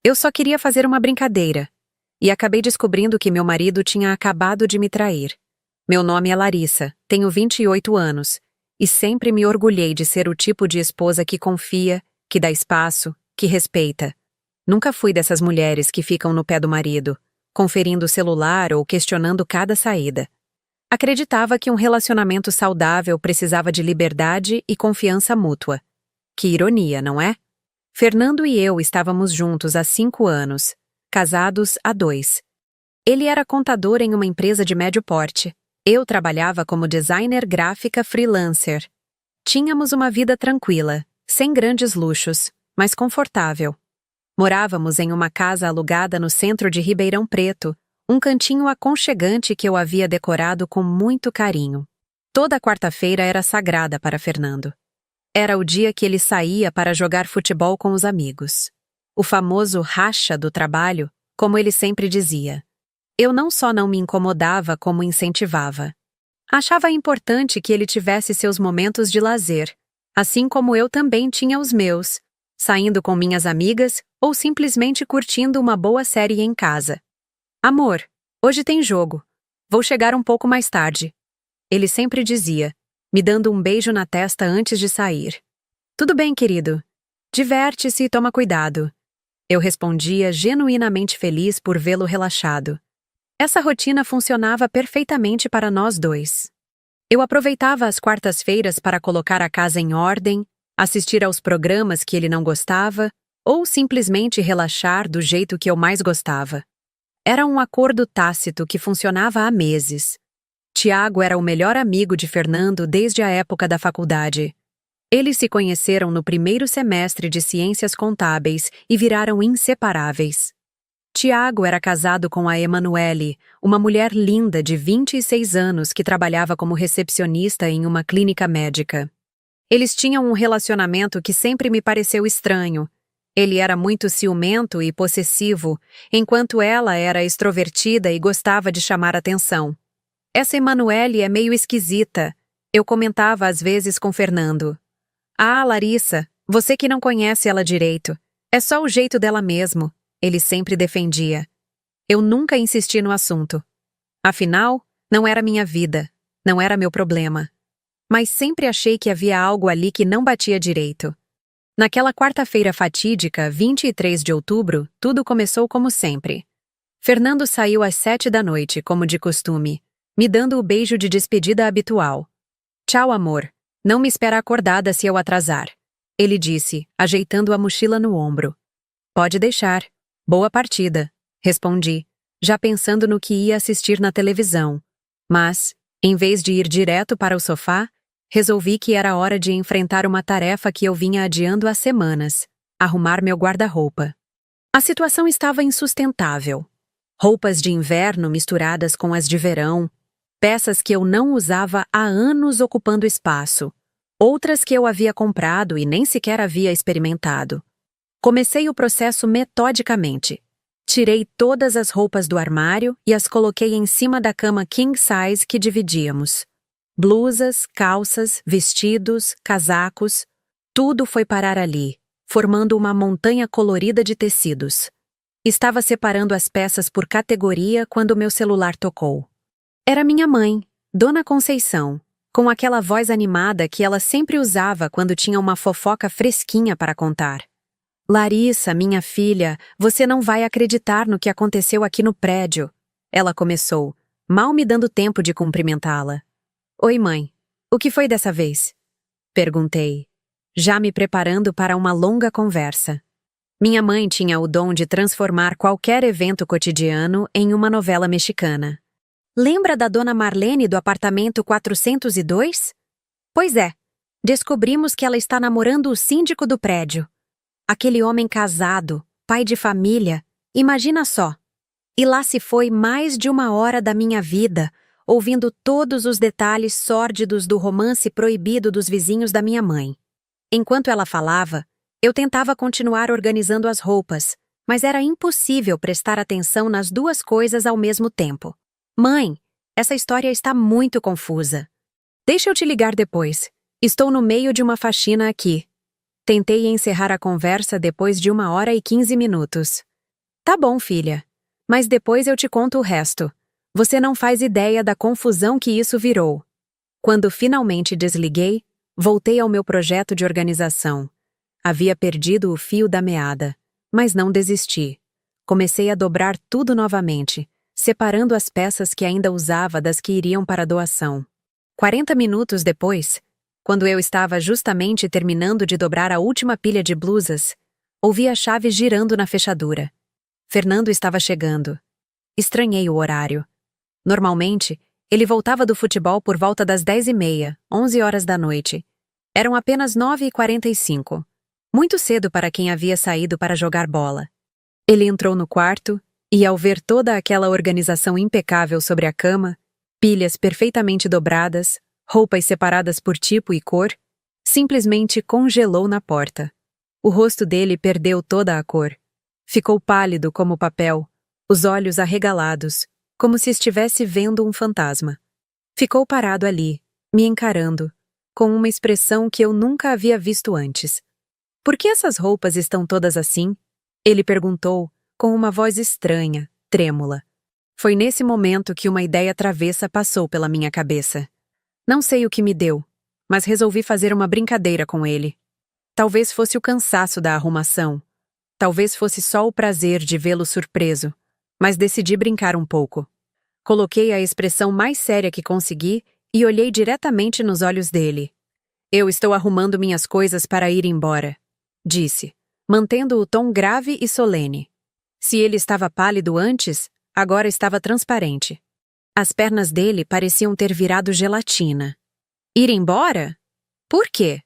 Eu só queria fazer uma brincadeira. E acabei descobrindo que meu marido tinha acabado de me trair. Meu nome é Larissa, tenho 28 anos, e sempre me orgulhei de ser o tipo de esposa que confia, que dá espaço, que respeita. Nunca fui dessas mulheres que ficam no pé do marido, conferindo o celular ou questionando cada saída. Acreditava que um relacionamento saudável precisava de liberdade e confiança mútua. Que ironia, não é? Fernando e eu estávamos juntos há 5 anos, casados há 2. Ele era contador em uma empresa de médio porte. Eu trabalhava como designer gráfica freelancer. Tínhamos uma vida tranquila, sem grandes luxos, mas confortável. Morávamos em uma casa alugada no centro de Ribeirão Preto, um cantinho aconchegante que eu havia decorado com muito carinho. Toda quarta-feira era sagrada para Fernando. Era o dia que ele saía para jogar futebol com os amigos. O famoso racha do trabalho, como ele sempre dizia. Eu não só não me incomodava, como incentivava. Achava importante que ele tivesse seus momentos de lazer, assim como eu também tinha os meus, saindo com minhas amigas ou simplesmente curtindo uma boa série em casa. Amor, hoje tem jogo. Vou chegar um pouco mais tarde. Ele sempre dizia, me dando um beijo na testa antes de sair. Tudo bem, querido. Diverte-se e toma cuidado. Eu respondia genuinamente feliz por vê-lo relaxado. Essa rotina funcionava perfeitamente para nós dois. Eu aproveitava as quartas-feiras para colocar a casa em ordem, assistir aos programas que ele não gostava, ou simplesmente relaxar do jeito que eu mais gostava. Era um acordo tácito que funcionava há meses. Tiago era o melhor amigo de Fernando desde a época da faculdade. Eles se conheceram no primeiro semestre de Ciências Contábeis e viraram inseparáveis. Tiago era casado com a Emanuele, uma mulher linda de 26 anos que trabalhava como recepcionista em uma clínica médica. Eles tinham um relacionamento que sempre me pareceu estranho. Ele era muito ciumento e possessivo, enquanto ela era extrovertida e gostava de chamar atenção. Essa Emanuele é meio esquisita, eu comentava às vezes com Fernando. Ah, Larissa, você que não conhece ela direito. É só o jeito dela mesmo, ele sempre defendia. Eu nunca insisti no assunto. Afinal, não era minha vida, não era meu problema. Mas sempre achei que havia algo ali que não batia direito. Naquela quarta-feira fatídica, 23 de outubro, tudo começou como sempre. Fernando saiu às 7 da noite, como de costume, me dando o beijo de despedida habitual. Tchau, amor. Não me espera acordada se eu atrasar. Ele disse, ajeitando a mochila no ombro. Pode deixar. Boa partida, respondi, já pensando no que ia assistir na televisão. Mas, em vez de ir direto para o sofá, resolvi que era hora de enfrentar uma tarefa que eu vinha adiando há semanas, arrumar meu guarda-roupa. A situação estava insustentável. Roupas de inverno misturadas com as de verão, peças que eu não usava há anos ocupando espaço, outras que eu havia comprado e nem sequer havia experimentado. Comecei o processo metodicamente. Tirei todas as roupas do armário e as coloquei em cima da cama king size que dividíamos. Blusas, calças, vestidos, casacos, tudo foi parar ali, formando uma montanha colorida de tecidos. Estava separando as peças por categoria quando meu celular tocou. Era minha mãe, Dona Conceição, com aquela voz animada que ela sempre usava quando tinha uma fofoca fresquinha para contar. Larissa, minha filha, você não vai acreditar no que aconteceu aqui no prédio. Ela começou, mal me dando tempo de cumprimentá-la. Oi, mãe. O que foi dessa vez? Perguntei, já me preparando para uma longa conversa. Minha mãe tinha o dom de transformar qualquer evento cotidiano em uma novela mexicana. Lembra da dona Marlene do apartamento 402? Pois é, descobrimos que ela está namorando o síndico do prédio. Aquele homem casado, pai de família, imagina só. E lá se foi mais de 1 hora da minha vida, ouvindo todos os detalhes sórdidos do romance proibido dos vizinhos da minha mãe. Enquanto ela falava, eu tentava continuar organizando as roupas, mas era impossível prestar atenção nas duas coisas ao mesmo tempo. Mãe, essa história está muito confusa. Deixa eu te ligar depois. Estou no meio de uma faxina aqui. Tentei encerrar a conversa depois de 1 hora e 15 minutos. Tá bom, filha. Mas depois eu te conto o resto. Você não faz ideia da confusão que isso virou. Quando finalmente desliguei, voltei ao meu projeto de organização. Havia perdido o fio da meada, mas não desisti. Comecei a dobrar tudo novamente, separando as peças que ainda usava das que iriam para a doação. 40 minutos depois, quando eu estava justamente terminando de dobrar a última pilha de blusas, ouvi a chave girando na fechadura. Fernando estava chegando. Estranhei o horário. Normalmente, ele voltava do futebol por volta das 10h30, 11 horas da noite. Eram apenas 9h45. Muito cedo para quem havia saído para jogar bola. Ele entrou no quarto e, ao ver toda aquela organização impecável sobre a cama, pilhas perfeitamente dobradas, roupas separadas por tipo e cor, simplesmente congelou na porta. O rosto dele perdeu toda a cor. Ficou pálido como papel, os olhos arregalados, como se estivesse vendo um fantasma. Ficou parado ali, me encarando, com uma expressão que eu nunca havia visto antes. Por que essas roupas estão todas assim? Ele perguntou, com uma voz estranha, trêmula. Foi nesse momento que uma ideia travessa passou pela minha cabeça. Não sei o que me deu, mas resolvi fazer uma brincadeira com ele. Talvez fosse o cansaço da arrumação. Talvez fosse só o prazer de vê-lo surpreso, mas decidi brincar um pouco. Coloquei a expressão mais séria que consegui e olhei diretamente nos olhos dele. Eu estou arrumando minhas coisas para ir embora, disse, mantendo o tom grave e solene. Se ele estava pálido antes, agora estava transparente. As pernas dele pareciam ter virado gelatina. Ir embora? Por quê?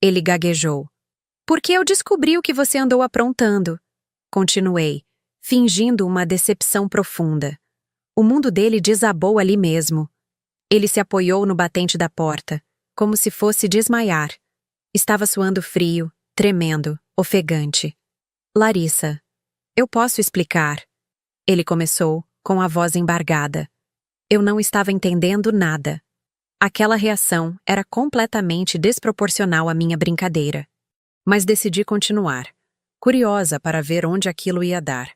Ele gaguejou. Porque eu descobri o que você andou aprontando. Continuei, fingindo uma decepção profunda. O mundo dele desabou ali mesmo. Ele se apoiou no batente da porta, como se fosse desmaiar. Estava suando frio, tremendo, ofegante. Larissa, eu posso explicar. Ele começou, com a voz embargada. Eu não estava entendendo nada. Aquela reação era completamente desproporcional à minha brincadeira. Mas decidi continuar, curiosa para ver onde aquilo ia dar.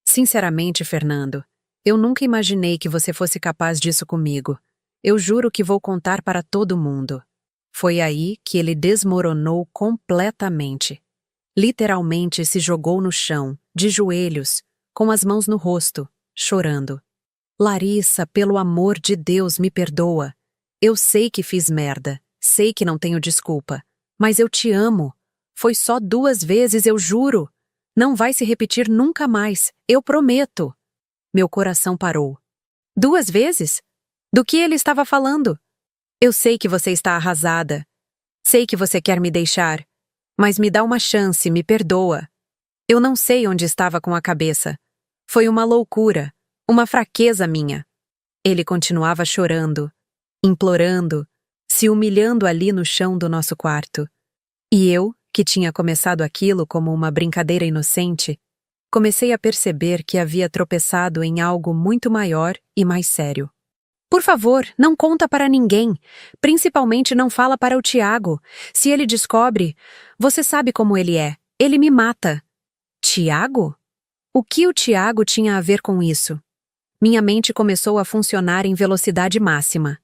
Sinceramente, Fernando, eu nunca imaginei que você fosse capaz disso comigo. Eu juro que vou contar para todo mundo. Foi aí que ele desmoronou completamente. Literalmente se jogou no chão, de joelhos, com as mãos no rosto, chorando. Larissa, pelo amor de Deus, me perdoa. Eu sei que fiz merda, sei que não tenho desculpa, mas eu te amo. Foi só 2 vezes, eu juro. Não vai se repetir nunca mais, eu prometo. Meu coração parou. 2 vezes? Do que ele estava falando? Eu sei que você está arrasada. Sei que você quer me deixar. Mas me dá uma chance, me perdoa. Eu não sei onde estava com a cabeça. Foi uma loucura, uma fraqueza minha. Ele continuava chorando, implorando, se humilhando ali no chão do nosso quarto. E eu, que tinha começado aquilo como uma brincadeira inocente, comecei a perceber que havia tropeçado em algo muito maior e mais sério. Por favor, não conta para ninguém, principalmente não fala para o Tiago. Se ele descobre, você sabe como ele é, ele me mata. Tiago? O que o Tiago tinha a ver com isso? Minha mente começou a funcionar em velocidade máxima.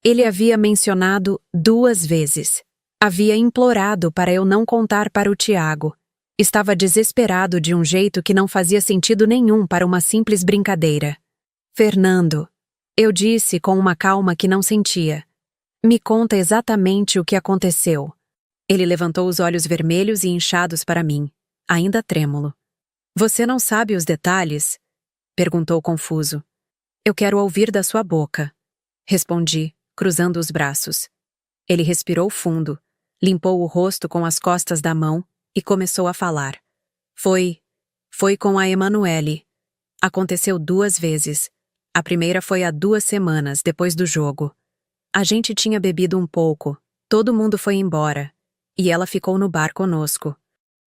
Ele havia mencionado 2 vezes. Havia implorado para eu não contar para o Tiago. Estava desesperado de um jeito que não fazia sentido nenhum para uma simples brincadeira. Fernando, eu disse com uma calma que não sentia. Me conta exatamente o que aconteceu. Ele levantou os olhos vermelhos e inchados para mim, ainda trêmulo. Você não sabe os detalhes? Perguntou confuso. Eu quero ouvir da sua boca. Respondi, cruzando os braços. Ele respirou fundo, limpou o rosto com as costas da mão e começou a falar. Foi com a Emanuele. Aconteceu 2 vezes. A primeira foi há 2 semanas, depois do jogo. A gente tinha bebido um pouco, todo mundo foi embora, e ela ficou no bar conosco.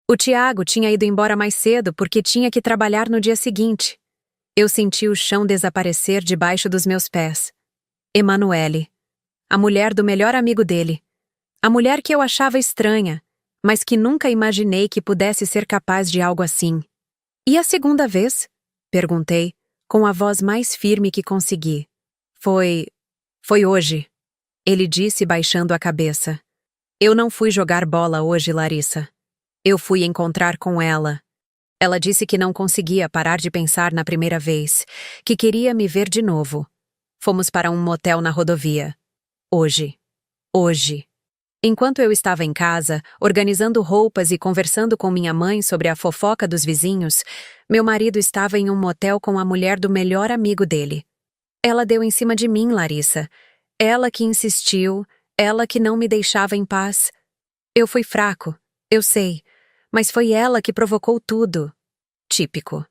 O Tiago tinha ido embora mais cedo porque tinha que trabalhar no dia seguinte. Eu senti o chão desaparecer debaixo dos meus pés. Emanuele, a mulher do melhor amigo dele. A mulher que eu achava estranha, mas que nunca imaginei que pudesse ser capaz de algo assim. E a segunda vez? Perguntei, com a voz mais firme que consegui. Foi hoje. Ele disse baixando a cabeça. Eu não fui jogar bola hoje, Larissa. Eu fui encontrar com ela. Ela disse que não conseguia parar de pensar na primeira vez, que queria me ver de novo. Fomos para um motel na rodovia. Hoje. Hoje. Enquanto eu estava em casa, organizando roupas e conversando com minha mãe sobre a fofoca dos vizinhos, meu marido estava em um motel com a mulher do melhor amigo dele. Ela deu em cima de mim, Larissa. Ela que insistiu, ela que não me deixava em paz. Eu fui fraco, eu sei, mas foi ela que provocou tudo. Típico.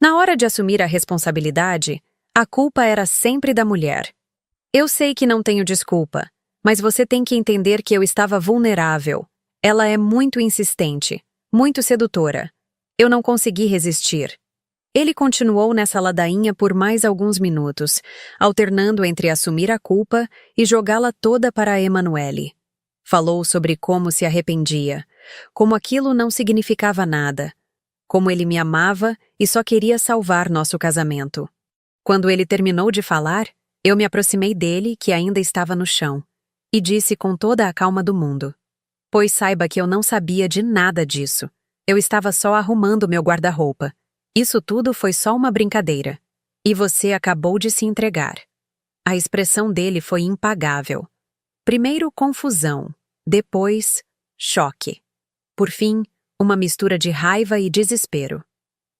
Na hora de assumir a responsabilidade, a culpa era sempre da mulher. Eu sei que não tenho desculpa, mas você tem que entender que eu estava vulnerável. Ela é muito insistente, muito sedutora. Eu não consegui resistir. Ele continuou nessa ladainha por mais alguns minutos, alternando entre assumir a culpa e jogá-la toda para a Emanuele. Falou sobre como se arrependia, como aquilo não significava nada, como ele me amava e só queria salvar nosso casamento. Quando ele terminou de falar, eu me aproximei dele, que ainda estava no chão, e disse com toda a calma do mundo: Pois saiba que eu não sabia de nada disso. Eu estava só arrumando meu guarda-roupa. Isso tudo foi só uma brincadeira. E você acabou de se entregar. A expressão dele foi impagável. Primeiro, confusão. Depois, choque. Por fim, uma mistura de raiva e desespero.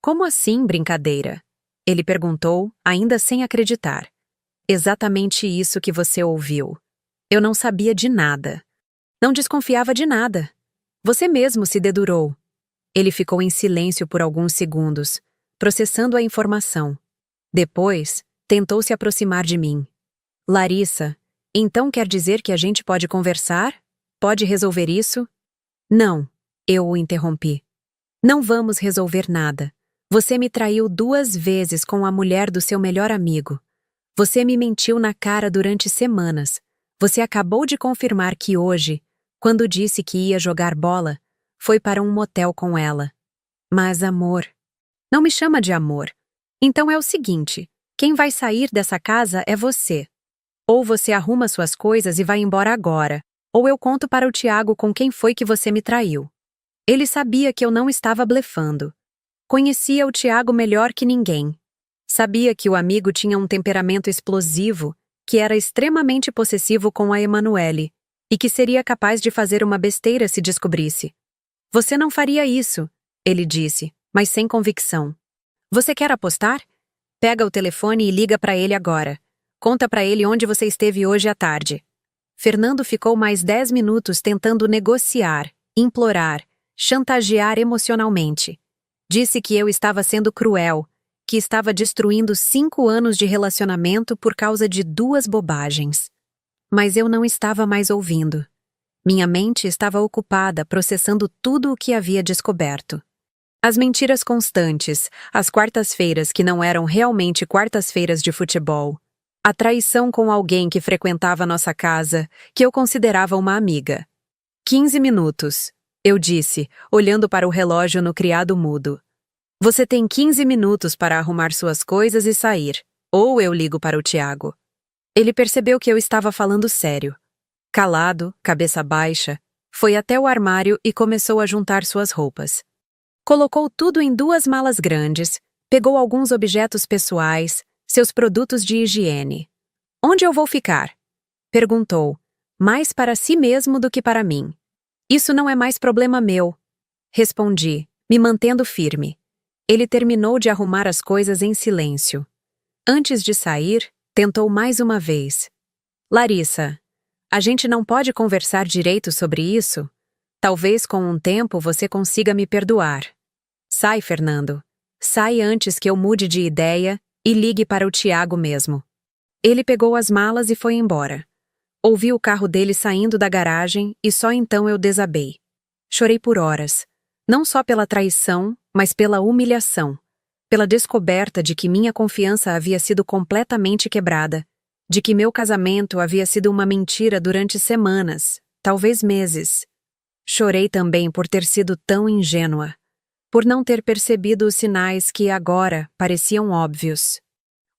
Como assim, brincadeira? Ele perguntou, ainda sem acreditar. Exatamente isso que você ouviu. Eu não sabia de nada. Não desconfiava de nada. Você mesmo se dedurou. Ele ficou em silêncio por alguns segundos, processando a informação. Depois, tentou se aproximar de mim. Larissa, então quer dizer que a gente pode conversar? Pode resolver isso? Não, eu o interrompi. Não vamos resolver nada. Você me traiu 2 vezes com a mulher do seu melhor amigo. Você me mentiu na cara durante semanas. Você acabou de confirmar que hoje, quando disse que ia jogar bola, foi para um motel com ela. Mas amor. Não me chama de amor. Então é o seguinte, quem vai sair dessa casa é você. Ou você arruma suas coisas e vai embora agora, ou eu conto para o Tiago com quem foi que você me traiu. Ele sabia que eu não estava blefando. Conhecia o Tiago melhor que ninguém. Sabia que o amigo tinha um temperamento explosivo, que era extremamente possessivo com a Emanuele, e que seria capaz de fazer uma besteira se descobrisse. Você não faria isso, ele disse, mas sem convicção. Você quer apostar? Pega o telefone e liga para ele agora. Conta para ele onde você esteve hoje à tarde. Fernando ficou mais 10 minutos tentando negociar, implorar, chantagear emocionalmente. Disse que eu estava sendo cruel, que estava destruindo 5 anos de relacionamento por causa de 2 bobagens. Mas eu não estava mais ouvindo. Minha mente estava ocupada processando tudo o que havia descoberto. As mentiras constantes, as quartas-feiras que não eram realmente quartas-feiras de futebol, a traição com alguém que frequentava nossa casa, que eu considerava uma amiga. 15 minutos, eu disse, olhando para o relógio no criado mudo. Você tem 15 minutos para arrumar suas coisas e sair, ou eu ligo para o Tiago. Ele percebeu que eu estava falando sério. Calado, cabeça baixa, foi até o armário e começou a juntar suas roupas. Colocou tudo em 2 malas grandes, pegou alguns objetos pessoais, seus produtos de higiene. Onde eu vou ficar? Perguntou, mais para si mesmo do que para mim. Isso não é mais problema meu. Respondi, me mantendo firme. Ele terminou de arrumar as coisas em silêncio. Antes de sair, tentou mais uma vez. Larissa, a gente não pode conversar direito sobre isso? Talvez com um tempo você consiga me perdoar. Sai, Fernando. Sai antes que eu mude de ideia e ligue para o Tiago mesmo. Ele pegou as malas e foi embora. Ouvi o carro dele saindo da garagem e só então eu desabei. Chorei por horas, não só pela traição, mas pela humilhação, pela descoberta de que minha confiança havia sido completamente quebrada, de que meu casamento havia sido uma mentira durante semanas, talvez meses. Chorei também por ter sido tão ingênua. por não ter percebido os sinais que agora pareciam óbvios.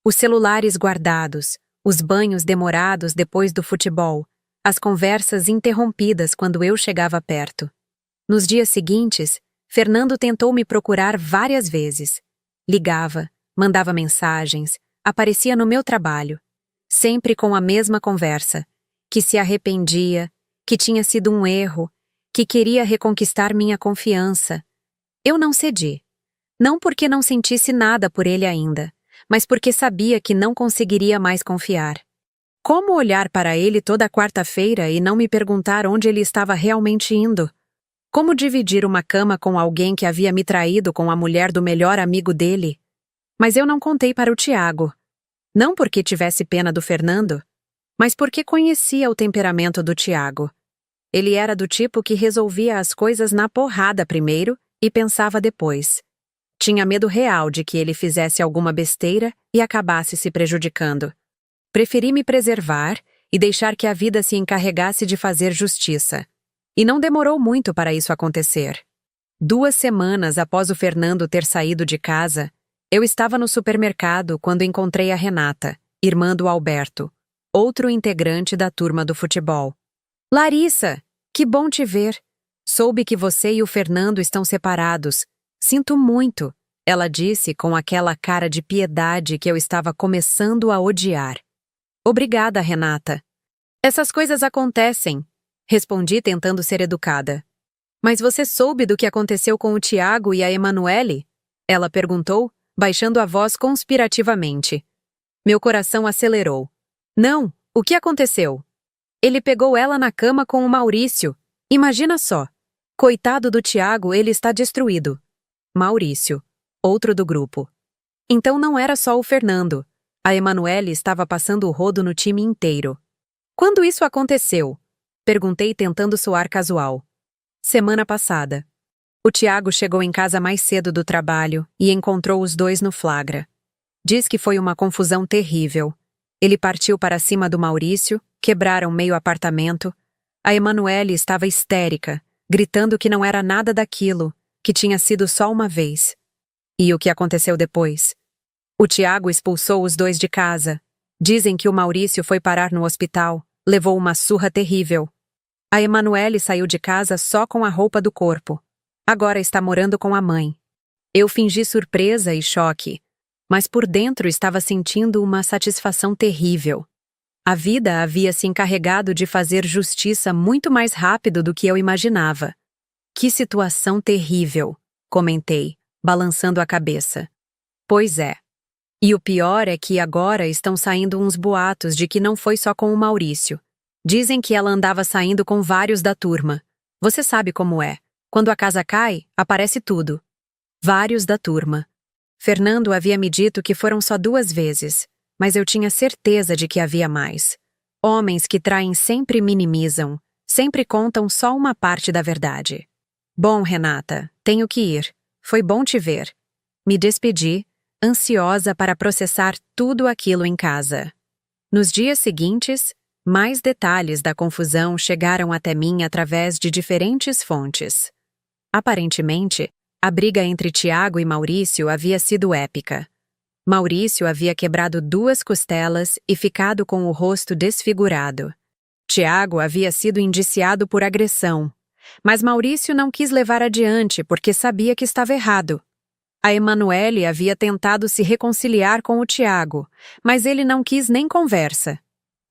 Os celulares guardados, os banhos demorados depois do futebol, as conversas interrompidas quando eu chegava perto. Nos dias seguintes, Fernando tentou me procurar várias vezes. Ligava, mandava mensagens, aparecia no meu trabalho, sempre com a mesma conversa, que se arrependia, que tinha sido um erro, que queria reconquistar minha confiança. Eu não cedi. Não porque não sentisse nada por ele ainda, mas porque sabia que não conseguiria mais confiar. Como olhar para ele toda quarta-feira e não me perguntar onde ele estava realmente indo? Como dividir uma cama com alguém que havia me traído com a mulher do melhor amigo dele? Mas eu não contei para o Tiago. Não porque tivesse pena do Fernando, mas porque conhecia o temperamento do Tiago. Ele era do tipo que resolvia as coisas na porrada primeiro e pensava depois. Tinha medo real de que ele fizesse alguma besteira e acabasse se prejudicando. Preferi me preservar e deixar que a vida se encarregasse de fazer justiça. E não demorou muito para isso acontecer. 2 semanas após o Fernando ter saído de casa, eu estava no supermercado quando encontrei a Renata, irmã do Alberto, outro integrante da turma do futebol. Larissa, que bom te ver. Soube que você e o Fernando estão separados. Sinto muito, ela disse com aquela cara de piedade que eu estava começando a odiar. Obrigada, Renata. Essas coisas acontecem, respondi tentando ser educada. Mas você soube do que aconteceu com o Tiago e a Emanuele? Ela perguntou, baixando a voz conspirativamente. Meu coração acelerou. Não, o que aconteceu? Ele pegou ela na cama com o Maurício. Imagina só. Coitado do Tiago, ele está destruído. Maurício, outro do grupo. Então não era só o Fernando. A Emanuele estava passando o rodo no time inteiro. Quando isso aconteceu? Perguntei tentando soar casual. Semana passada. O Tiago chegou em casa mais cedo do trabalho e encontrou os dois no flagra. Diz que foi uma confusão terrível. Ele partiu para cima do Maurício, quebraram meio apartamento. A Emanuele estava histérica, gritando que não era nada daquilo, que tinha sido só uma vez. E o que aconteceu depois? O Tiago expulsou os dois de casa. Dizem que o Maurício foi parar no hospital, levou uma surra terrível. A Emanuele saiu de casa só com a roupa do corpo. Agora está morando com a mãe. Eu fingi surpresa e choque, mas por dentro estava sentindo uma satisfação terrível. A vida havia se encarregado de fazer justiça muito mais rápido do que eu imaginava. Que situação terrível, comentei, balançando a cabeça. Pois é. E o pior é que agora estão saindo uns boatos de que não foi só com o Maurício. Dizem que ela andava saindo com vários da turma. Você sabe como é. Quando a casa cai, aparece tudo. Vários da turma. Fernando havia me dito que foram só 2 vezes, mas eu tinha certeza de que havia mais. Homens que traem sempre minimizam, sempre contam só uma parte da verdade. Bom, Renata, tenho que ir. Foi bom te ver. Me despedi, ansiosa para processar tudo aquilo em casa. Nos dias seguintes, mais detalhes da confusão chegaram até mim através de diferentes fontes. Aparentemente, a briga entre Tiago e Maurício havia sido épica. Maurício havia quebrado 2 costelas e ficado com o rosto desfigurado. Tiago havia sido indiciado por agressão, mas Maurício não quis levar adiante porque sabia que estava errado. A Emanuele havia tentado se reconciliar com o Tiago, mas ele não quis nem conversa.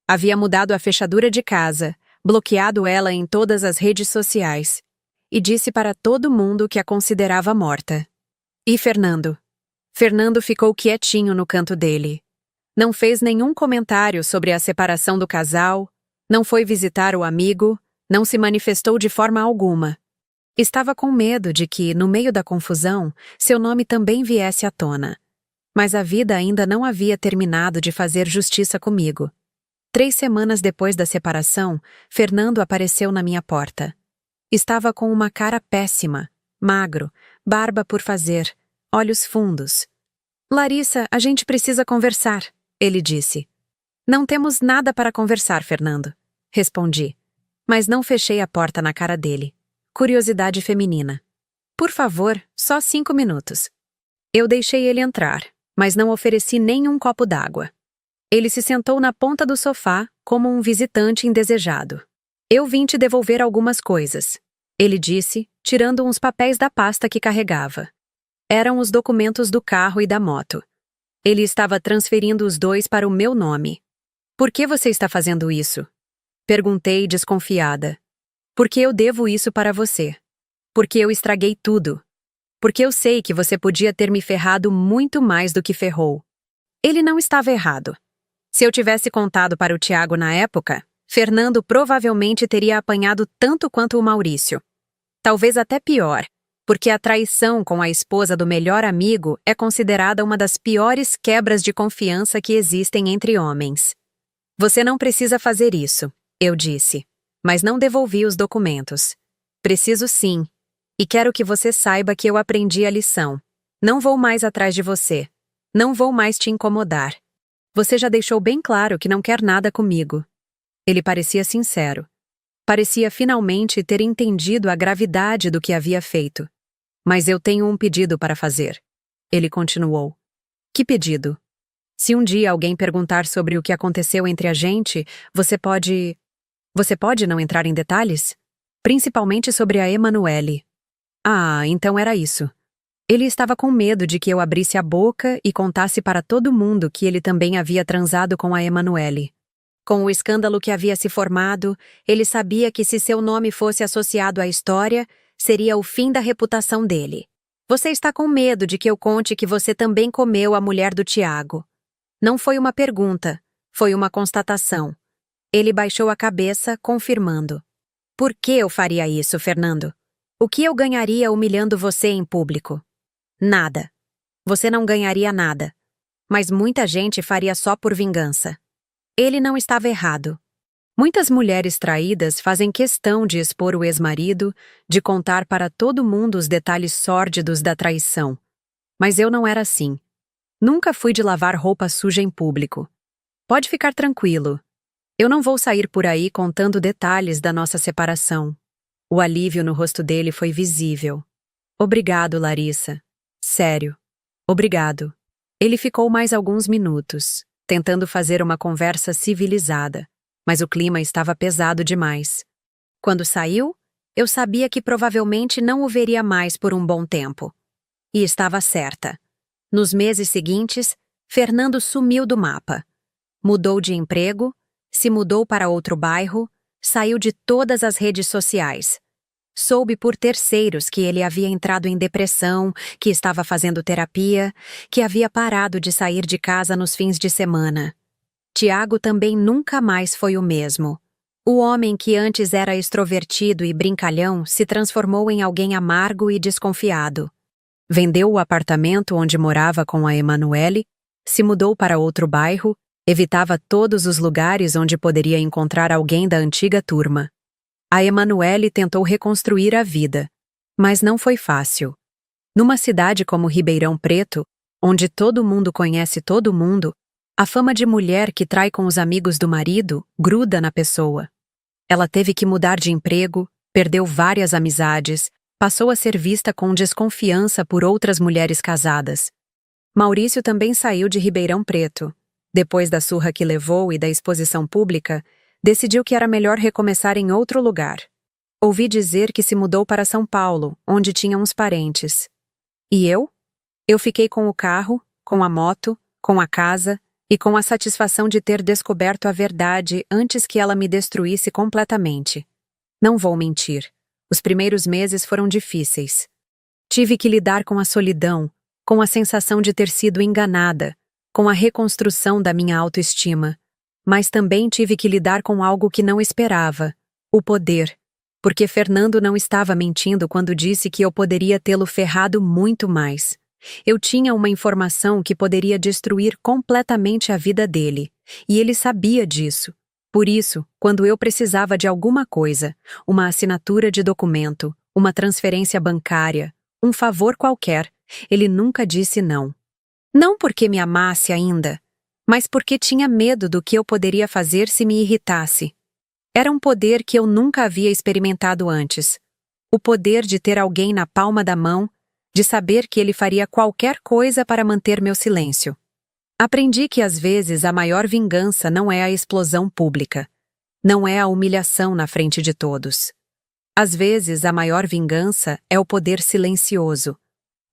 Havia mudado a fechadura de casa, bloqueado ela em todas as redes sociais, e disse para todo mundo que a considerava morta. E Fernando? Fernando ficou quietinho no canto dele. Não fez nenhum comentário sobre a separação do casal, não foi visitar o amigo, não se manifestou de forma alguma. Estava com medo de que, no meio da confusão, seu nome também viesse à tona. Mas a vida ainda não havia terminado de fazer justiça comigo. 3 semanas depois da separação, Fernando apareceu na minha porta. Estava com uma cara péssima, magro, barba por fazer, olhos fundos. Larissa, a gente precisa conversar, ele disse. Não temos nada para conversar, Fernando, respondi. Mas não fechei a porta na cara dele. Curiosidade feminina. Por favor, só 5 minutos. Eu deixei ele entrar, mas não ofereci nenhum copo d'água. Ele se sentou na ponta do sofá, como um visitante indesejado. Eu vim te devolver algumas coisas, ele disse, tirando uns papéis da pasta que carregava. Eram os documentos do carro e da moto. Ele estava transferindo os dois para o meu nome. Por que você está fazendo isso? Perguntei desconfiada. Porque eu devo isso para você. Porque eu estraguei tudo. Porque eu sei que você podia ter me ferrado muito mais do que ferrou. Ele não estava errado. Se eu tivesse contado para o Tiago na época, Fernando provavelmente teria apanhado tanto quanto o Maurício. Talvez até pior, porque a traição com a esposa do melhor amigo é considerada uma das piores quebras de confiança que existem entre homens. Você não precisa fazer isso, eu disse, mas não devolvi os documentos. Preciso sim, e quero que você saiba que eu aprendi a lição. Não vou mais atrás de você. Não vou mais te incomodar. Você já deixou bem claro que não quer nada comigo. Ele parecia sincero. Parecia finalmente ter entendido a gravidade do que havia feito. Mas eu tenho um pedido para fazer. Ele continuou. Que pedido? Se um dia alguém perguntar sobre o que aconteceu entre a gente, você pode não entrar em detalhes? Principalmente sobre a Emanuele. Ah, então era isso. Ele estava com medo de que eu abrisse a boca e contasse para todo mundo que ele também havia transado com a Emanuele. Com o escândalo que havia se formado, ele sabia que se seu nome fosse associado à história, seria o fim da reputação dele. Você está com medo de que eu conte que você também comeu a mulher do Tiago. Não foi uma pergunta, foi uma constatação. Ele baixou a cabeça, confirmando. Por que eu faria isso, Fernando? O que eu ganharia humilhando você em público? Nada. Você não ganharia nada. Mas muita gente faria só por vingança. Ele não estava errado. Muitas mulheres traídas fazem questão de expor o ex-marido, de contar para todo mundo os detalhes sórdidos da traição. Mas eu não era assim. Nunca fui de lavar roupa suja em público. Pode ficar tranquilo. Eu não vou sair por aí contando detalhes da nossa separação. O alívio no rosto dele foi visível. Obrigado, Larissa. Sério. Obrigado. Ele ficou mais alguns minutos, tentando fazer uma conversa civilizada, mas o clima estava pesado demais. Quando saiu, eu sabia que provavelmente não o veria mais por um bom tempo. E estava certa. Nos meses seguintes, Fernando sumiu do mapa. Mudou de emprego, se mudou para outro bairro, saiu de todas as redes sociais. Soube por terceiros que ele havia entrado em depressão, que estava fazendo terapia, que havia parado de sair de casa nos fins de semana. Tiago também nunca mais foi o mesmo. O homem que antes era extrovertido e brincalhão se transformou em alguém amargo e desconfiado. Vendeu o apartamento onde morava com a Emanuele, se mudou para outro bairro, evitava todos os lugares onde poderia encontrar alguém da antiga turma. A Emanuele tentou reconstruir a vida, mas não foi fácil. Numa cidade como Ribeirão Preto, onde todo mundo conhece todo mundo, a fama de mulher que trai com os amigos do marido gruda na pessoa. Ela teve que mudar de emprego, perdeu várias amizades, passou a ser vista com desconfiança por outras mulheres casadas. Maurício também saiu de Ribeirão Preto. Depois da surra que levou e da exposição pública, decidiu que era melhor recomeçar em outro lugar. Ouvi dizer que se mudou para São Paulo, onde tinha uns parentes. E eu? Eu fiquei com o carro, com a moto, com a casa e com a satisfação de ter descoberto a verdade antes que ela me destruísse completamente. Não vou mentir. Os primeiros meses foram difíceis. Tive que lidar com a solidão, com a sensação de ter sido enganada, com a reconstrução da minha autoestima. Mas também tive que lidar com algo que não esperava, o poder, porque Fernando não estava mentindo quando disse que eu poderia tê-lo ferrado muito mais. Eu tinha uma informação que poderia destruir completamente a vida dele, e ele sabia disso. Por isso, quando eu precisava de alguma coisa, uma assinatura de documento, uma transferência bancária, um favor qualquer, ele nunca disse não. Não porque me amasse ainda, mas porque tinha medo do que eu poderia fazer se me irritasse. Era um poder que eu nunca havia experimentado antes. O poder de ter alguém na palma da mão, de saber que ele faria qualquer coisa para manter meu silêncio. Aprendi que às vezes a maior vingança não é a explosão pública. Não é a humilhação na frente de todos. Às vezes a maior vingança é o poder silencioso.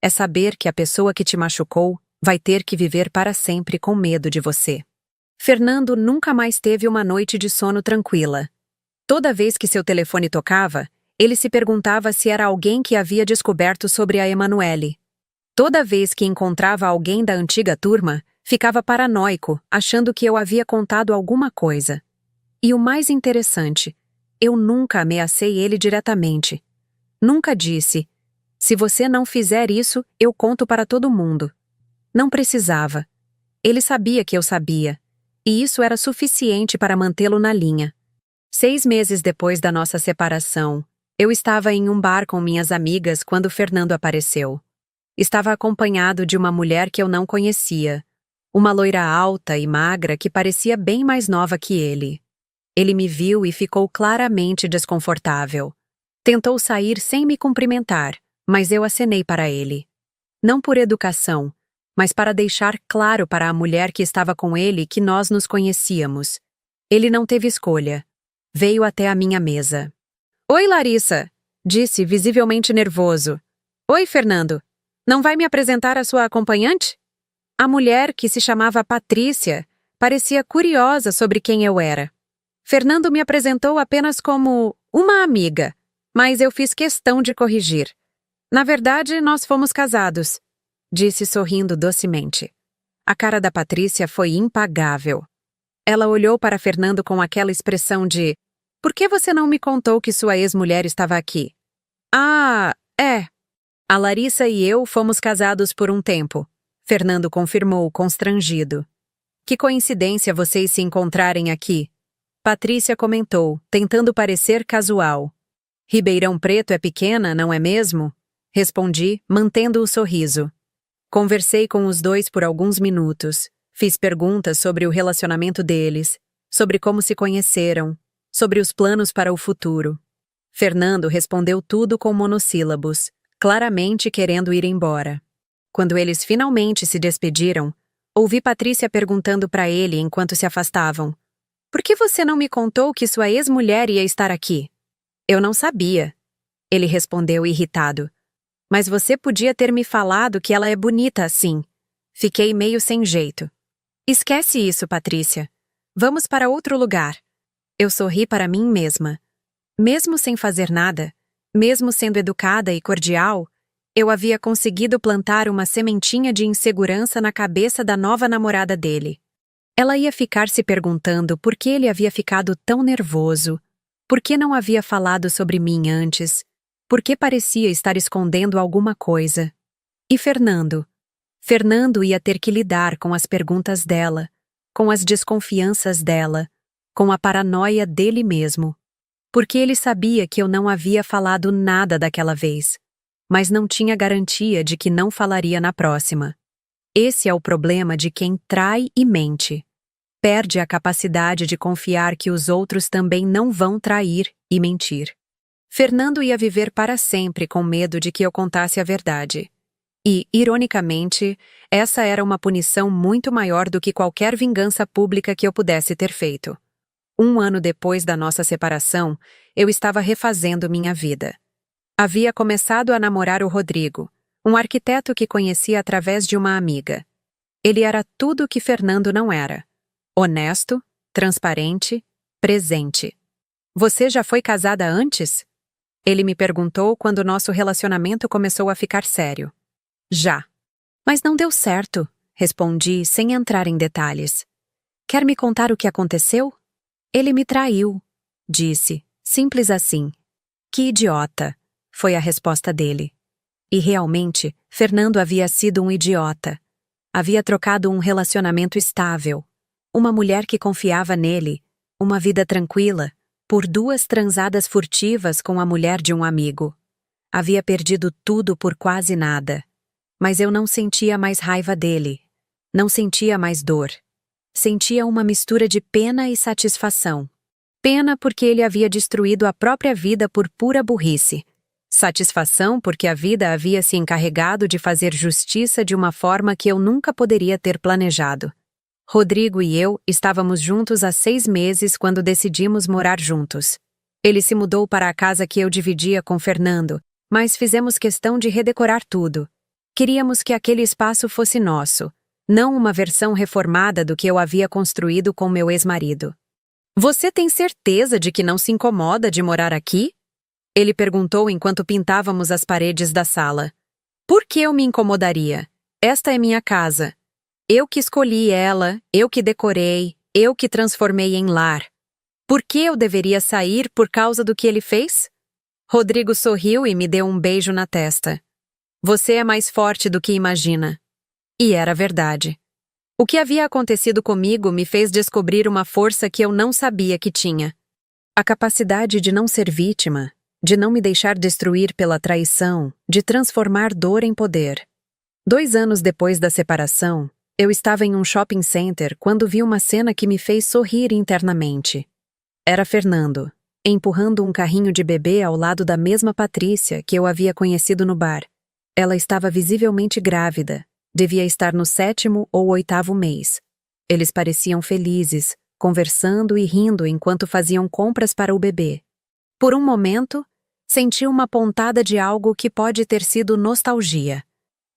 É saber que a pessoa que te machucou vai ter que viver para sempre com medo de você. Fernando nunca mais teve uma noite de sono tranquila. Toda vez que seu telefone tocava, ele se perguntava se era alguém que havia descoberto sobre a Emanuele. Toda vez que encontrava alguém da antiga turma, ficava paranoico, achando que eu havia contado alguma coisa. E o mais interessante, eu nunca ameacei ele diretamente. Nunca disse: se você não fizer isso, eu conto para todo mundo. Não precisava. Ele sabia que eu sabia. E isso era suficiente para mantê-lo na linha. 6 meses depois da nossa separação, eu estava em um bar com minhas amigas quando Fernando apareceu. Estava acompanhado de uma mulher que eu não conhecia. Uma loira alta e magra que parecia bem mais nova que ele. Ele me viu e ficou claramente desconfortável. Tentou sair sem me cumprimentar, mas eu acenei para ele. Não por educação, mas para deixar claro para a mulher que estava com ele que nós nos conhecíamos. Ele não teve escolha. Veio até a minha mesa. "Oi, Larissa", disse, visivelmente nervoso. "Oi, Fernando. Não vai me apresentar a sua acompanhante?" A mulher, que se chamava Patrícia, parecia curiosa sobre quem eu era. Fernando me apresentou apenas como uma amiga, mas eu fiz questão de corrigir. "Na verdade, nós fomos casados", disse sorrindo docemente. A cara da Patrícia foi impagável. Ela olhou para Fernando com aquela expressão de: "Por que você não me contou que sua ex-mulher estava aqui?" "Ah, é. A Larissa e eu fomos casados por um tempo", Fernando confirmou, constrangido. "Que coincidência vocês se encontrarem aqui", Patrícia comentou, tentando parecer casual. "Ribeirão Preto é pequena, não é mesmo?" Respondi, mantendo o sorriso. Conversei com os dois por alguns minutos. Fiz perguntas sobre o relacionamento deles, sobre como se conheceram, sobre os planos para o futuro. Fernando respondeu tudo com monossílabos, claramente querendo ir embora. Quando eles finalmente se despediram, ouvi Patrícia perguntando para ele enquanto se afastavam: "Por que você não me contou que sua ex-mulher ia estar aqui?" "Eu não sabia", ele respondeu irritado. "Mas você podia ter me falado que ela é bonita assim." Fiquei meio sem jeito. "Esquece isso, Patrícia. Vamos para outro lugar." Eu sorri para mim mesma. Mesmo sem fazer nada, mesmo sendo educada e cordial, eu havia conseguido plantar uma sementinha de insegurança na cabeça da nova namorada dele. Ela ia ficar se perguntando por que ele havia ficado tão nervoso, por que não havia falado sobre mim antes, por que parecia estar escondendo alguma coisa. E Fernando? Fernando ia ter que lidar com as perguntas dela, com as desconfianças dela, com a paranoia dele mesmo. Porque ele sabia que eu não havia falado nada daquela vez, mas não tinha garantia de que não falaria na próxima. Esse é o problema de quem trai e mente. Perde a capacidade de confiar que os outros também não vão trair e mentir. Fernando ia viver para sempre com medo de que eu contasse a verdade. E, ironicamente, essa era uma punição muito maior do que qualquer vingança pública que eu pudesse ter feito. 1 ano depois da nossa separação, eu estava refazendo minha vida. Havia começado a namorar o Rodrigo, um arquiteto que conhecia através de uma amiga. Ele era tudo o que Fernando não era. Honesto, transparente, presente. "Você já foi casada antes?" Ele me perguntou quando nosso relacionamento começou a ficar sério. "Já." "Mas não deu certo", respondi sem entrar em detalhes. "Quer me contar o que aconteceu?" "Ele me traiu", disse, simples assim. "Que idiota", foi a resposta dele. E realmente, Fernando havia sido um idiota. Havia trocado um relacionamento estável, uma mulher que confiava nele, uma vida tranquila, por 2 transadas furtivas com a mulher de um amigo. Havia perdido tudo por quase nada. Mas eu não sentia mais raiva dele. Não sentia mais dor. Sentia uma mistura de pena e satisfação. Pena porque ele havia destruído a própria vida por pura burrice. Satisfação porque a vida havia se encarregado de fazer justiça de uma forma que eu nunca poderia ter planejado. Rodrigo e eu estávamos juntos há 6 meses quando decidimos morar juntos. Ele se mudou para a casa que eu dividia com Fernando, mas fizemos questão de redecorar tudo. Queríamos que aquele espaço fosse nosso, não uma versão reformada do que eu havia construído com meu ex-marido. Você tem certeza de que não se incomoda de morar aqui? Ele perguntou enquanto pintávamos as paredes da sala. Por que eu me incomodaria? Esta é minha casa. Eu que escolhi ela, eu que decorei, eu que transformei em lar. Por que eu deveria sair por causa do que ele fez? Rodrigo sorriu e me deu um beijo na testa. Você é mais forte do que imagina. E era verdade. O que havia acontecido comigo me fez descobrir uma força que eu não sabia que tinha. A capacidade de não ser vítima, de não me deixar destruir pela traição, de transformar dor em poder. 2 anos depois da separação, eu estava em um shopping center quando vi uma cena que me fez sorrir internamente. Era Fernando, empurrando um carrinho de bebê ao lado da mesma Patrícia que eu havia conhecido no bar. Ela estava visivelmente grávida, devia estar no 7º ou 8º mês. Eles pareciam felizes, conversando e rindo enquanto faziam compras para o bebê. Por um momento, senti uma pontada de algo que pode ter sido nostalgia.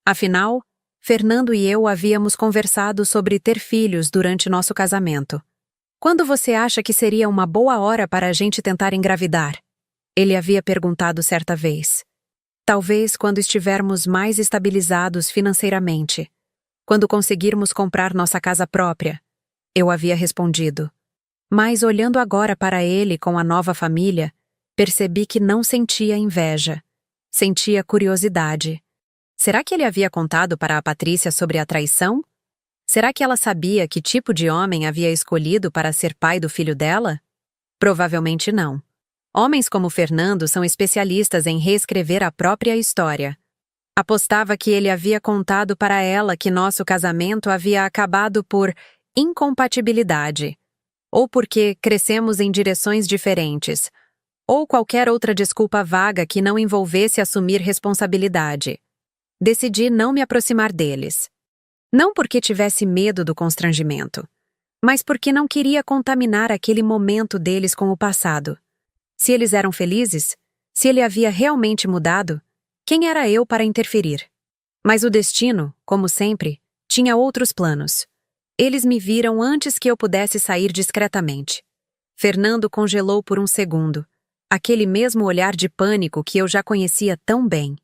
Afinal, Fernando e eu havíamos conversado sobre ter filhos durante nosso casamento. Quando você acha que seria uma boa hora para a gente tentar engravidar? Ele havia perguntado certa vez. Talvez quando estivermos mais estabilizados financeiramente. Quando conseguirmos comprar nossa casa própria. Eu havia respondido. Mas olhando agora para ele com a nova família, percebi que não sentia inveja. Sentia curiosidade. Será que ele havia contado para a Patrícia sobre a traição? Será que ela sabia que tipo de homem havia escolhido para ser pai do filho dela? Provavelmente não. Homens como Fernando são especialistas em reescrever a própria história. Apostava que ele havia contado para ela que nosso casamento havia acabado por incompatibilidade, ou porque crescemos em direções diferentes, ou qualquer outra desculpa vaga que não envolvesse assumir responsabilidade. Decidi não me aproximar deles. Não porque tivesse medo do constrangimento, mas porque não queria contaminar aquele momento deles com o passado. Se eles eram felizes, se ele havia realmente mudado, quem era eu para interferir? Mas o destino, como sempre, tinha outros planos. Eles me viram antes que eu pudesse sair discretamente. Fernando congelou por um segundo, aquele mesmo olhar de pânico que eu já conhecia tão bem.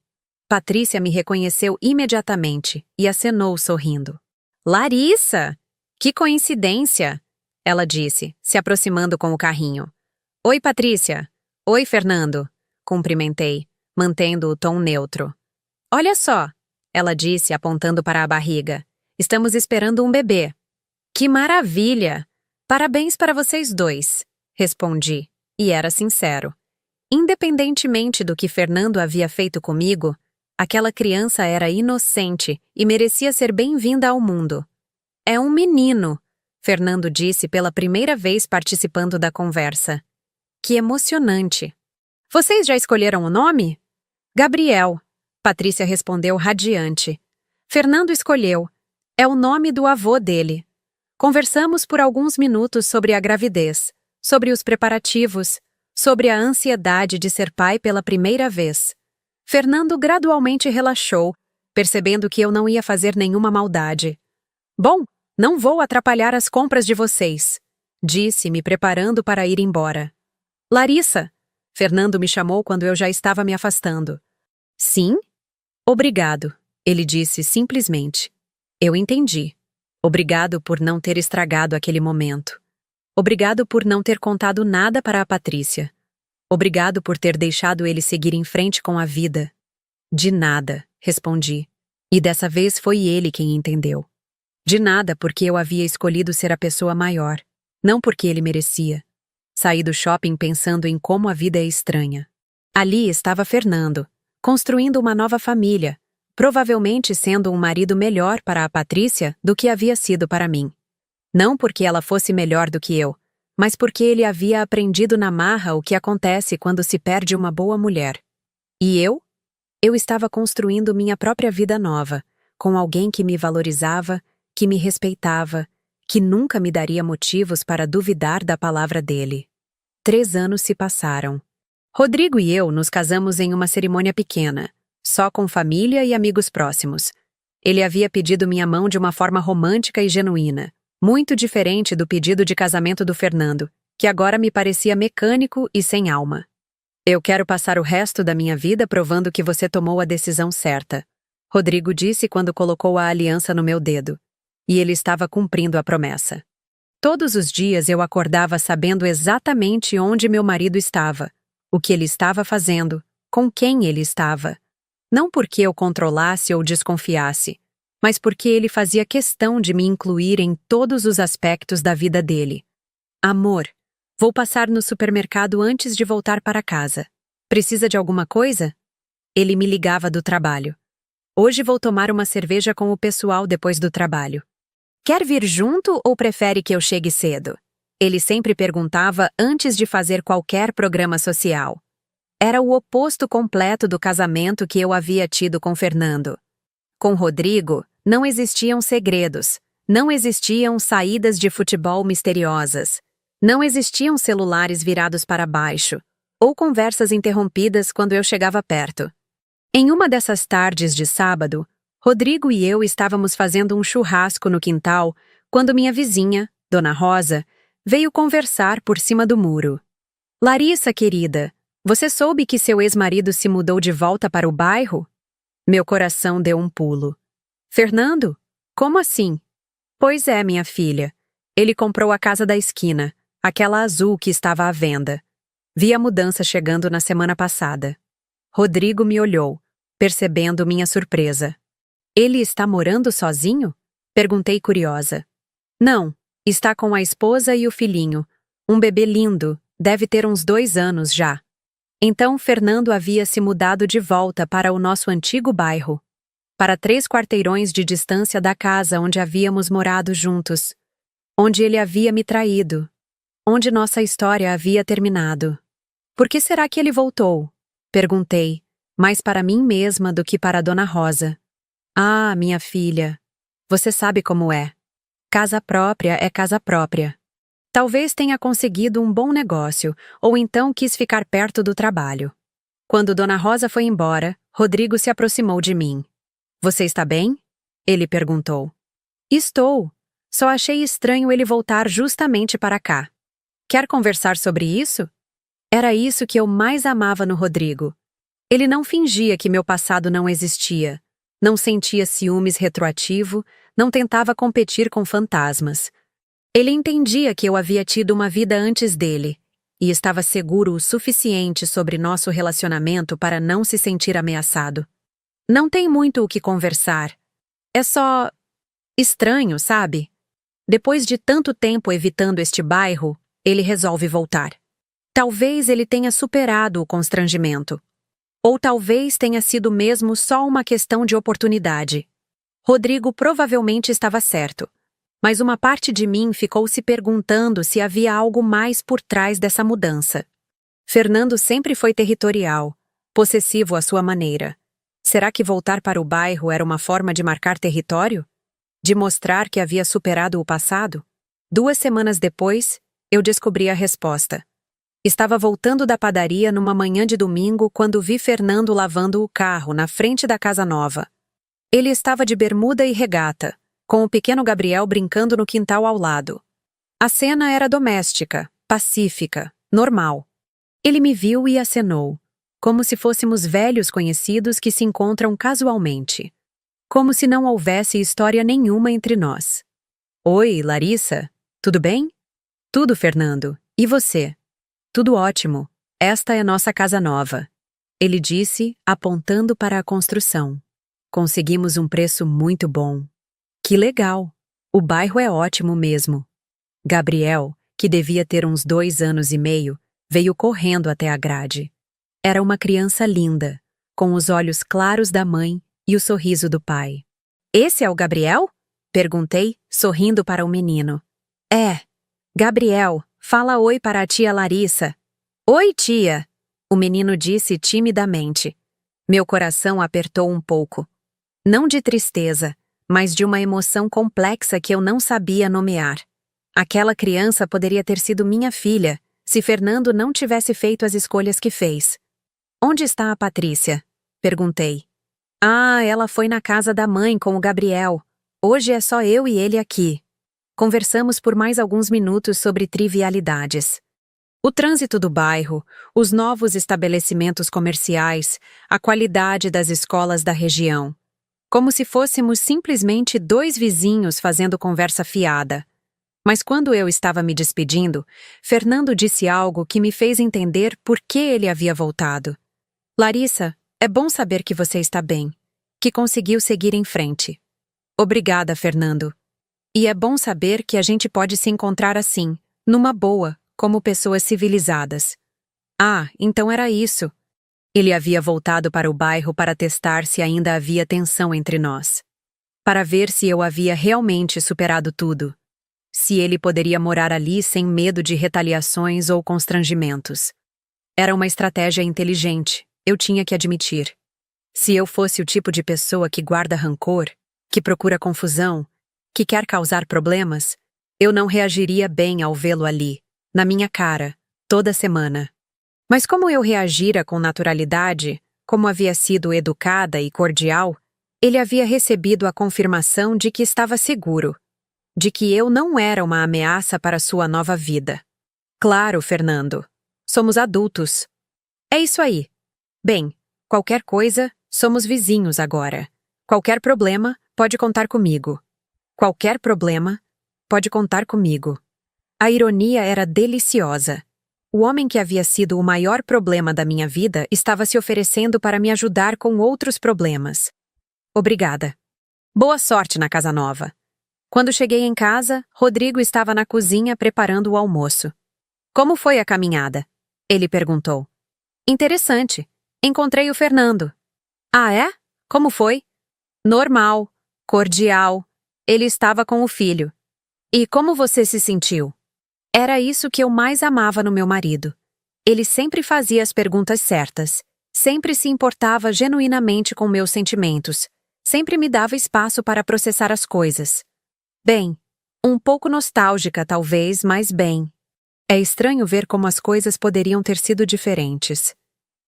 Patrícia me reconheceu imediatamente e acenou sorrindo. Larissa! Que coincidência! Ela disse, se aproximando com o carrinho. Oi, Patrícia. Oi, Fernando. Cumprimentei, mantendo o tom neutro. Olha só, ela disse, apontando para a barriga. Estamos esperando um bebê. Que maravilha! Parabéns para vocês dois, respondi, e era sincero. Independentemente do que Fernando havia feito comigo, aquela criança era inocente e merecia ser bem-vinda ao mundo. É um menino, Fernando disse pela primeira vez participando da conversa. Que emocionante. Vocês já escolheram o nome? Gabriel, Patrícia respondeu radiante. Fernando escolheu. É o nome do avô dele. Conversamos por alguns minutos sobre a gravidez, sobre os preparativos, sobre a ansiedade de ser pai pela primeira vez. Fernando gradualmente relaxou, percebendo que eu não ia fazer nenhuma maldade. Bom, não vou atrapalhar as compras de vocês, disse, me preparando para ir embora. Larissa, Fernando me chamou quando eu já estava me afastando. Sim? Obrigado, ele disse simplesmente. Eu entendi. Obrigado por não ter estragado aquele momento. Obrigado por não ter contado nada para a Patrícia. Obrigado por ter deixado ele seguir em frente com a vida. De nada, respondi. E dessa vez foi ele quem entendeu. De nada porque eu havia escolhido ser a pessoa maior, não porque ele merecia. Saí do shopping pensando em como a vida é estranha. Ali estava Fernando, construindo uma nova família, provavelmente sendo um marido melhor para a Patrícia do que havia sido para mim. Não porque ela fosse melhor do que eu, mas porque ele havia aprendido na marra o que acontece quando se perde uma boa mulher. E eu? Eu estava construindo minha própria vida nova, com alguém que me valorizava, que me respeitava, que nunca me daria motivos para duvidar da palavra dele. 3 anos se passaram. Rodrigo e eu nos casamos em uma cerimônia pequena, só com família e amigos próximos. Ele havia pedido minha mão de uma forma romântica e genuína, muito diferente do pedido de casamento do Fernando, que agora me parecia mecânico e sem alma. Eu quero passar o resto da minha vida provando que você tomou a decisão certa, Rodrigo disse quando colocou a aliança no meu dedo. E ele estava cumprindo a promessa. Todos os dias eu acordava sabendo exatamente onde meu marido estava, o que ele estava fazendo, com quem ele estava. Não porque eu controlasse ou desconfiasse, mas porque ele fazia questão de me incluir em todos os aspectos da vida dele. Amor, vou passar no supermercado antes de voltar para casa. Precisa de alguma coisa? Ele me ligava do trabalho. Hoje vou tomar uma cerveja com o pessoal depois do trabalho. Quer vir junto ou prefere que eu chegue cedo? Ele sempre perguntava antes de fazer qualquer programa social. Era o oposto completo do casamento que eu havia tido com Fernando. Com Rodrigo, não existiam segredos, não existiam saídas de futebol misteriosas, não existiam celulares virados para baixo, ou conversas interrompidas quando eu chegava perto. Em uma dessas tardes de sábado, Rodrigo e eu estávamos fazendo um churrasco no quintal quando minha vizinha, Dona Rosa, veio conversar por cima do muro. Larissa, querida, você soube que seu ex-marido se mudou de volta para o bairro? Meu coração deu um pulo. Fernando? Como assim? Pois é, minha filha. Ele comprou a casa da esquina, aquela azul que estava à venda. Vi a mudança chegando na semana passada. Rodrigo me olhou, percebendo minha surpresa. Ele está morando sozinho? Perguntei curiosa. Não, está com a esposa e o filhinho. Um bebê lindo, deve ter uns 2 anos já. Então Fernando havia se mudado de volta para o nosso antigo bairro. Para 3 quarteirões de distância da casa onde havíamos morado juntos. Onde ele havia me traído. Onde nossa história havia terminado. Por que será que ele voltou? Perguntei, mais para mim mesma do que para Dona Rosa. Ah, minha filha, você sabe como é. Casa própria é casa própria. Talvez tenha conseguido um bom negócio, ou então quis ficar perto do trabalho. Quando Dona Rosa foi embora, Rodrigo se aproximou de mim. Você está bem? Ele perguntou. Estou. Só achei estranho ele voltar justamente para cá. Quer conversar sobre isso? Era isso que eu mais amava no Rodrigo. Ele não fingia que meu passado não existia. Não sentia ciúmes retroativo, não tentava competir com fantasmas. Ele entendia que eu havia tido uma vida antes dele, e estava seguro o suficiente sobre nosso relacionamento para não se sentir ameaçado. Não tem muito o que conversar. É só estranho, sabe? Depois de tanto tempo evitando este bairro, ele resolve voltar. Talvez ele tenha superado o constrangimento. Ou talvez tenha sido mesmo só uma questão de oportunidade. Rodrigo provavelmente estava certo, mas uma parte de mim ficou se perguntando se havia algo mais por trás dessa mudança. Fernando sempre foi territorial, possessivo à sua maneira. Será que voltar para o bairro era uma forma de marcar território? De mostrar que havia superado o passado? 2 semanas depois, eu descobri a resposta. Estava voltando da padaria numa manhã de domingo quando vi Fernando lavando o carro na frente da casa nova. Ele estava de bermuda e regata, com o pequeno Gabriel brincando no quintal ao lado. A cena era doméstica, pacífica, normal. Ele me viu e acenou, como se fôssemos velhos conhecidos que se encontram casualmente. Como se não houvesse história nenhuma entre nós. Oi, Larissa, tudo bem? Tudo, Fernando. E você? Tudo ótimo. Esta é nossa casa nova. Ele disse, apontando para a construção. Conseguimos um preço muito bom. Que legal. O bairro é ótimo mesmo. Gabriel, que devia ter uns 2 anos e meio, veio correndo até a grade. Era uma criança linda, com os olhos claros da mãe e o sorriso do pai. Esse é o Gabriel? Perguntei, sorrindo para o menino. É. Gabriel, fala oi para a tia Larissa. Oi, tia! O menino disse timidamente. Meu coração apertou um pouco. Não de tristeza, mas de uma emoção complexa que eu não sabia nomear. Aquela criança poderia ter sido minha filha, se Fernando não tivesse feito as escolhas que fez. Onde está a Patrícia? Perguntei. Ah, ela foi na casa da mãe com o Gabriel. Hoje é só eu e ele aqui. Conversamos por mais alguns minutos sobre trivialidades. O trânsito do bairro, os novos estabelecimentos comerciais, a qualidade das escolas da região. Como se fôssemos simplesmente dois vizinhos fazendo conversa fiada. Mas quando eu estava me despedindo, Fernando disse algo que me fez entender por que ele havia voltado. Larissa, é bom saber que você está bem, que conseguiu seguir em frente. Obrigada, Fernando. E é bom saber que a gente pode se encontrar assim, numa boa, como pessoas civilizadas. Ah, então era isso. Ele havia voltado para o bairro para testar se ainda havia tensão entre nós. Para ver se eu havia realmente superado tudo. Se ele poderia morar ali sem medo de retaliações ou constrangimentos. Era uma estratégia inteligente, eu tinha que admitir. Se eu fosse o tipo de pessoa que guarda rancor, que procura confusão, que quer causar problemas, eu não reagiria bem ao vê-lo ali, na minha cara, toda semana. Mas como eu reagira com naturalidade, como havia sido educada e cordial, ele havia recebido a confirmação de que estava seguro, de que eu não era uma ameaça para sua nova vida. Claro, Fernando. Somos adultos. É isso aí. Bem, qualquer coisa, somos vizinhos agora. Qualquer problema, pode contar comigo. Qualquer problema, pode contar comigo. A ironia era deliciosa. O homem que havia sido o maior problema da minha vida estava se oferecendo para me ajudar com outros problemas. Obrigada. Boa sorte na casa nova. Quando cheguei em casa, Rodrigo estava na cozinha preparando o almoço. Como foi a caminhada? Ele perguntou. Interessante. Encontrei o Fernando. Ah, é? Como foi? Normal. Cordial. Ele estava com o filho. E como você se sentiu? Era isso que eu mais amava no meu marido. Ele sempre fazia as perguntas certas. Sempre se importava genuinamente com meus sentimentos. Sempre me dava espaço para processar as coisas. Bem, um pouco nostálgica talvez, mas bem. É estranho ver como as coisas poderiam ter sido diferentes.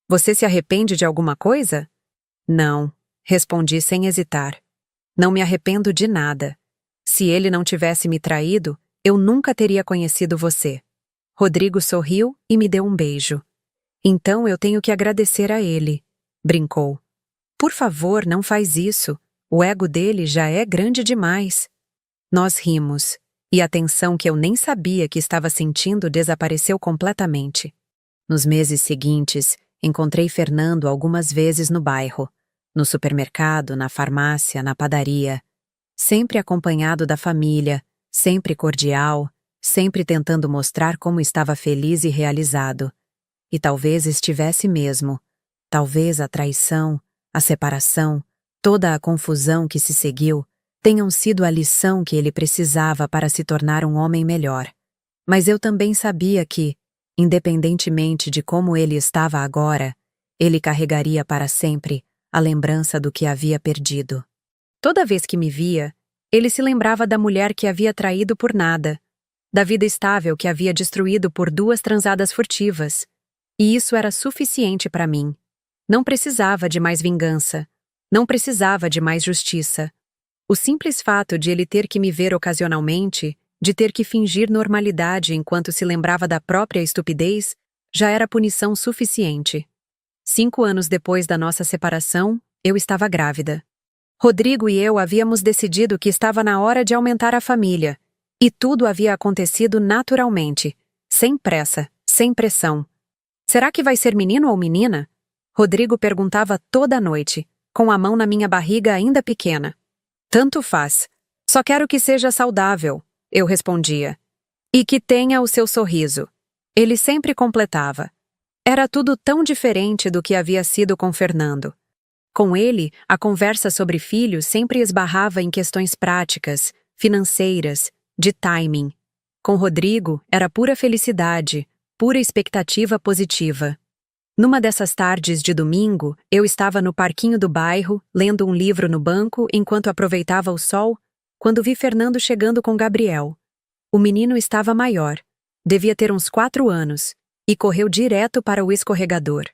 Você se arrepende de alguma coisa? Não, respondi sem hesitar. Não me arrependo de nada. Se ele não tivesse me traído, eu nunca teria conhecido você. Rodrigo sorriu e me deu um beijo. Então eu tenho que agradecer a ele, brincou. Por favor, não faz isso. O ego dele já é grande demais. Nós rimos, e a tensão que eu nem sabia que estava sentindo desapareceu completamente. Nos meses seguintes, encontrei Fernando algumas vezes no bairro, no supermercado, na farmácia, na padaria, sempre acompanhado da família, sempre cordial, sempre tentando mostrar como estava feliz e realizado. E talvez estivesse mesmo. Talvez a traição, a separação, toda a confusão que se seguiu, tenham sido a lição que ele precisava para se tornar um homem melhor. Mas eu também sabia que, independentemente de como ele estava agora, ele carregaria para sempre a lembrança do que havia perdido. Toda vez que me via, ele se lembrava da mulher que havia traído por nada, da vida estável que havia destruído por 2 transadas furtivas. E isso era suficiente para mim. Não precisava de mais vingança. Não precisava de mais justiça. O simples fato de ele ter que me ver ocasionalmente, de ter que fingir normalidade enquanto se lembrava da própria estupidez, já era punição suficiente. 5 anos depois da nossa separação, eu estava grávida. Rodrigo e eu havíamos decidido que estava na hora de aumentar a família, e tudo havia acontecido naturalmente, sem pressa, sem pressão. Será que vai ser menino ou menina? Rodrigo perguntava toda noite, com a mão na minha barriga ainda pequena. Tanto faz. Só quero que seja saudável, eu respondia. E que tenha o seu sorriso. Ele sempre completava. Era tudo tão diferente do que havia sido com Fernando. Com ele, a conversa sobre filhos sempre esbarrava em questões práticas, financeiras, de timing. Com Rodrigo, era pura felicidade, pura expectativa positiva. Numa dessas tardes de domingo, eu estava no parquinho do bairro, lendo um livro no banco enquanto aproveitava o sol, quando vi Fernando chegando com Gabriel. O menino estava maior, devia ter uns 4 anos, e correu direto para o escorregador.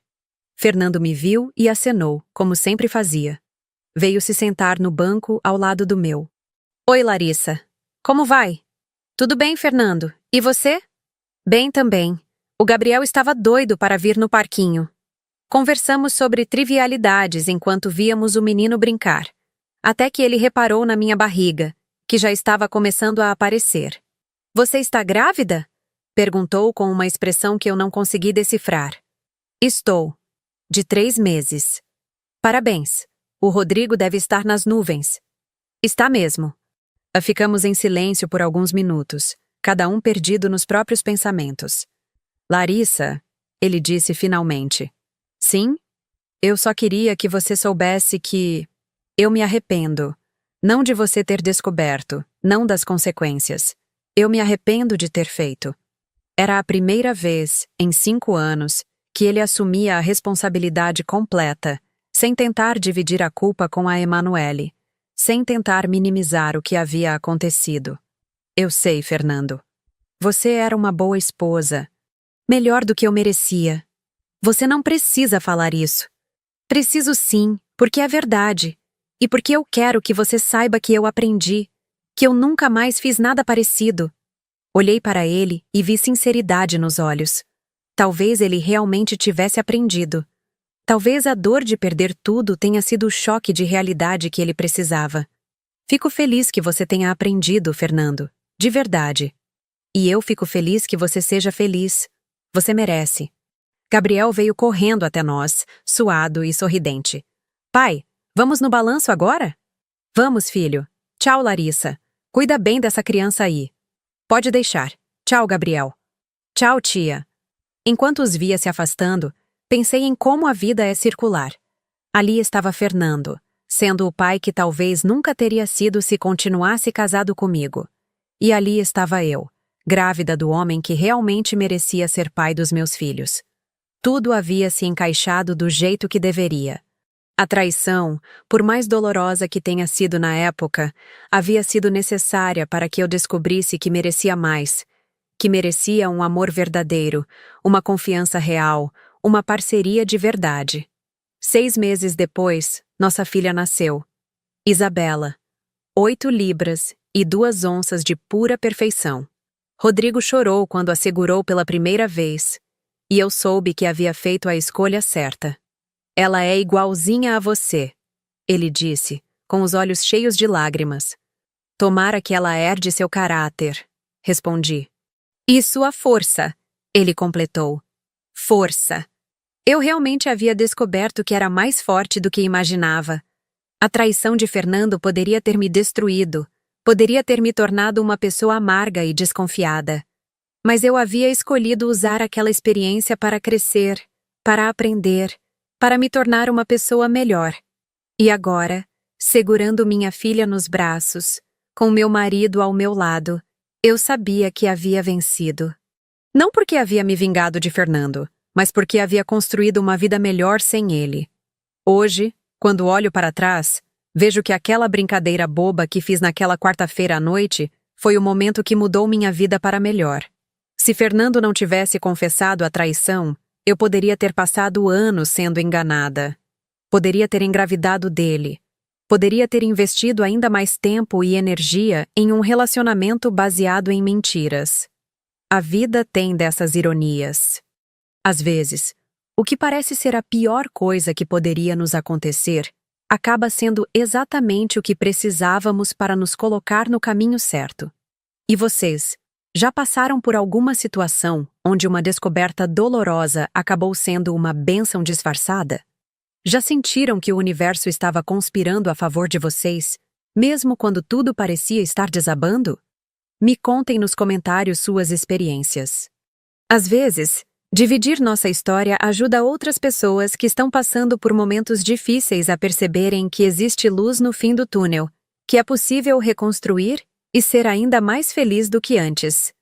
Fernando me viu e acenou, como sempre fazia. Veio se sentar no banco ao lado do meu. Oi, Larissa. Como vai? Tudo bem, Fernando. E você? Bem também. O Gabriel estava doido para vir no parquinho. Conversamos sobre trivialidades enquanto víamos o menino brincar, até que ele reparou na minha barriga, que já estava começando a aparecer. Você está grávida? Perguntou com uma expressão que eu não consegui decifrar. Estou. De 3 meses. Parabéns. O Rodrigo deve estar nas nuvens. Está mesmo. Ficamos em silêncio por alguns minutos, cada um perdido nos próprios pensamentos. Larissa, ele disse finalmente. Sim? Eu só queria que você soubesse que... Eu me arrependo. Não de você ter descoberto, não das consequências. Eu me arrependo de ter feito. Era a primeira vez, em 5 anos, que ele assumia a responsabilidade completa, sem tentar dividir a culpa com a Emanuele, sem tentar minimizar o que havia acontecido. Eu sei, Fernando. Você era uma boa esposa. Melhor do que eu merecia. Você não precisa falar isso. Preciso sim, porque é verdade. E porque eu quero que você saiba que eu aprendi, que eu nunca mais fiz nada parecido. Olhei para ele e vi sinceridade nos olhos. Talvez ele realmente tivesse aprendido. Talvez a dor de perder tudo tenha sido o choque de realidade que ele precisava. Fico feliz que você tenha aprendido, Fernando. De verdade. E eu fico feliz que você seja feliz. Você merece. Gabriel veio correndo até nós, suado e sorridente. Pai, vamos no balanço agora? Vamos, filho. Tchau, Larissa. Cuida bem dessa criança aí. Pode deixar. Tchau, Gabriel. Tchau, tia. Enquanto os via se afastando, pensei em como a vida é circular. Ali estava Fernando, sendo o pai que talvez nunca teria sido se continuasse casado comigo. E ali estava eu, grávida do homem que realmente merecia ser pai dos meus filhos. Tudo havia se encaixado do jeito que deveria. A traição, por mais dolorosa que tenha sido na época, havia sido necessária para que eu descobrisse que merecia mais, que merecia um amor verdadeiro, uma confiança real, uma parceria de verdade. 6 meses depois, nossa filha nasceu. Isabela. 8 libras e 2 onças de pura perfeição. Rodrigo chorou quando a segurou pela primeira vez, e eu soube que havia feito a escolha certa. Ela é igualzinha a você, ele disse, com os olhos cheios de lágrimas. Tomara que ela herde seu caráter, respondi. E sua força, ele completou. Força. Eu realmente havia descoberto que era mais forte do que imaginava. A traição de Fernando poderia ter me destruído, poderia ter me tornado uma pessoa amarga e desconfiada. Mas eu havia escolhido usar aquela experiência para crescer, para aprender, para me tornar uma pessoa melhor. E agora, segurando minha filha nos braços, com meu marido ao meu lado, eu sabia que havia vencido. Não porque havia me vingado de Fernando, mas porque havia construído uma vida melhor sem ele. Hoje, quando olho para trás, vejo que aquela brincadeira boba que fiz naquela quarta-feira à noite foi o momento que mudou minha vida para melhor. Se Fernando não tivesse confessado a traição, eu poderia ter passado anos sendo enganada. Poderia ter engravidado dele. Poderia ter investido ainda mais tempo e energia em um relacionamento baseado em mentiras. A vida tem dessas ironias. Às vezes, o que parece ser a pior coisa que poderia nos acontecer acaba sendo exatamente o que precisávamos para nos colocar no caminho certo. E vocês, já passaram por alguma situação onde uma descoberta dolorosa acabou sendo uma bênção disfarçada? Já sentiram que o universo estava conspirando a favor de vocês, mesmo quando tudo parecia estar desabando? Me contem nos comentários suas experiências. Às vezes, dividir nossa história ajuda outras pessoas que estão passando por momentos difíceis a perceberem que existe luz no fim do túnel, que é possível reconstruir e ser ainda mais feliz do que antes.